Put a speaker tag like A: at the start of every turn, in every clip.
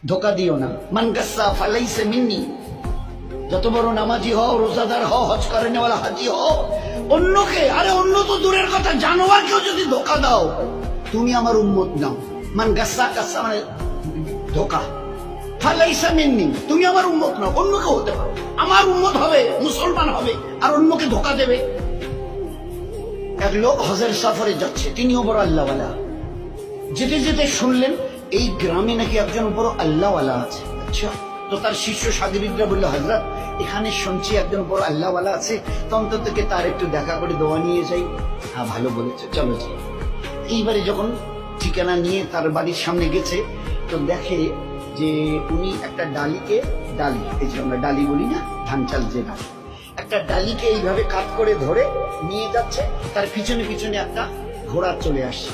A: ধোকা দিও না। মান গাসসা ফালাইসা মিন্নি, যত বড় নামাজি হও, রোজাদার হও, হজ করে নেওয়ালা হাজি হও, অন্যকে, আরে অন্য তো দূরের কথা, জানোয়ারকেও যদি ধোকা দাও, তুমি আমার উম্মত নাও। মান গাসসা, গাসসা মানে ধোকা, ফালাইসা মিন্নি, তুমি আমার উম্মত নাও। অন্যকে হতে পারো, আমার উম্মত হবে, মুসলমান হবে, আর অন্যকে ধোকা দেবে। এক লোক হজের সফরে যাচ্ছে, তিনিও বড় আল্লাহওয়ালা। যেতে যেতে শুনলেন এই গ্রামে নাকি একজন বড় আল্লাহওয়ালা আছে। আচ্ছা, তো তার শিষ্য সাগরিদরা বললো, হযরত এখানে শুনছি একজন বড় আল্লাহওয়ালা আছে, তো অন্তত তার একটু দেখা করে দোয়া নিয়ে যাই। হ্যাঁ, ভালো বলেছে, চলো যাই। এইবারে যখন ঠিকানা নিয়ে তার বাড়ির সামনে গেছে, তো দেখে যে উনি একটা ডালিকে, ডালি এই যে আমরা ডালি বলি না, ধান চাল যে ডালি, একটা ডালিকে এইভাবে কাট করে ধরে নিয়ে যাচ্ছে। তার পিছনে পিছনে একটা ঘোড়া চলে আসছে।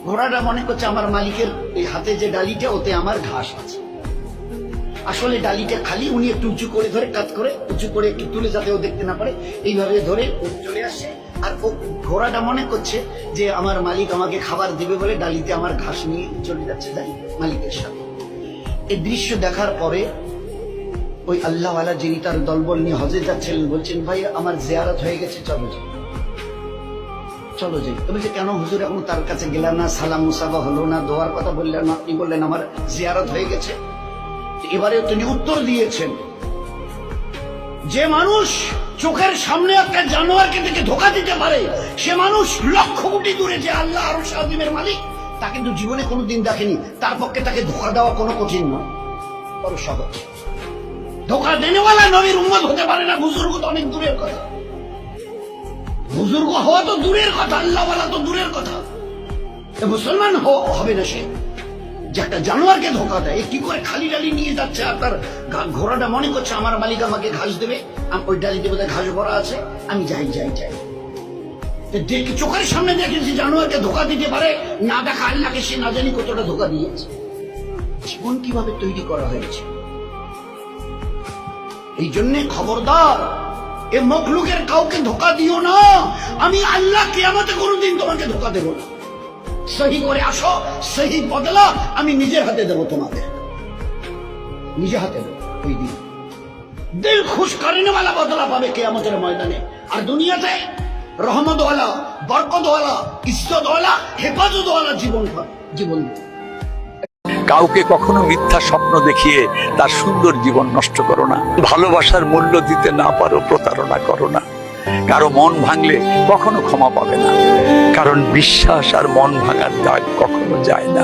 A: ঘোড়াটা মনে করছে আমার মালিকের এই হাতে যে ডালিটা, ওতে আমার ঘাস আছে। আসলে ডালিটা খালি, উনি একটু উঁচু করে ধরে, কাট করে উঁচু করে একটু তুলে, যাতে ও দেখতে না পারে, এইভাবে ধরে চলে আসছে। আর ও ঘোড়াটা মনে করছে যে আমার মালিক আমাকে খাবার দিবে বলে ডালিতে আমার ঘাস নিয়ে চলে যাচ্ছে তাই মালিকের সাথে। এই দৃশ্য দেখার পরে ওই আল্লাহওয়ালা যিনি তার দলবল নিয়ে হজে যাচ্ছিলেন বলছেন, ভাই আমার জিয়ারত হয়ে গেছে, চলো যাই, চলো যাই। তো বলছে, কেন হুজুর, এখন তার কাছে গেলাম না, সালাম মুসাফা হলো না, দোয়ার কথা বললেন না, আপনি বললেন আমার জিয়ারত হয়ে গেছে। এবারে তিনি উত্তর দিয়েছেন, যে মানুষ চোখের সামনে একটা জানোয়ারকে দেখে ধোকা দিতে পারে, সে মানুষ লক্ষ কোটি দূরে যে আল্লাহ আরশ আযীমের মালিক, তা কিন্তু জীবনে কোনোদিন দেখেনি। তার পক্ষে তাকে ধোকা দেওয়া কোনো কঠিন নয়, বড় সহজ। ধোকা দেনেওয়ালা নবীর উম্মত হতে পারে না, বুজুর্গ তো অনেক দূরের কথা, বুজুর্গ হওয়া তো দূরের কথা, আল্লাহওয়ালা তো দূরের কথা। মুসলমান হবে না সে, যে একটা জানোয়ারকে ধোকা দেয়। কি করে খালি ডালি নিয়ে যাচ্ছে, আর তার ঘোড়াটা মনে করছে আমার মালিক আমাকে ঘাস দেবে, ওই ডালিতে বোধহয় ঘাস ভরা আছে, আমি যাই যাই যাই। দেখি চোখের সামনে দেখেছি জানোয়ারকে ধোকা দিতে পারে, না দেখা আল্লাহকে সে না জানি কতটা ধোকা দিয়েছে। জীবন কিভাবে তৈরি করা হয়েছে। এই জন্য খবরদার, এ মখলুকের কাউকে ধোকা দিও না। আমি আল্লাহ কিয়ামতে কোনোদিন তোমাকে ধোকা দেব না। সহি করে আসো, সহি বদলা আমি নিজের হাতে দেবো তোমাদের, নিজে হাতে দেবো। ওই দিন দিল খুশ করেনেওয়ালা বদলা পাবে কিয়ামতের ময়দানে। আর দুনিয়াতে রহমতওয়ালা, বরকতওয়ালা, ইজ্জতওয়ালা, হেফাজতওয়ালা জীবন পাবে, জীবন।
B: কাউকে কখনো মিথ্যা স্বপ্ন দেখিয়ে তার সুন্দর জীবন নষ্ট করো না। ভালোবাসার মূল্য দিতে না পারো, প্রতারণা করো না। কারো মন ভাঙলে কখনো ক্ষমা পাবে না, কারণ বিশ্বাস আর মন ভাঙার দাগ কখনো যায় না।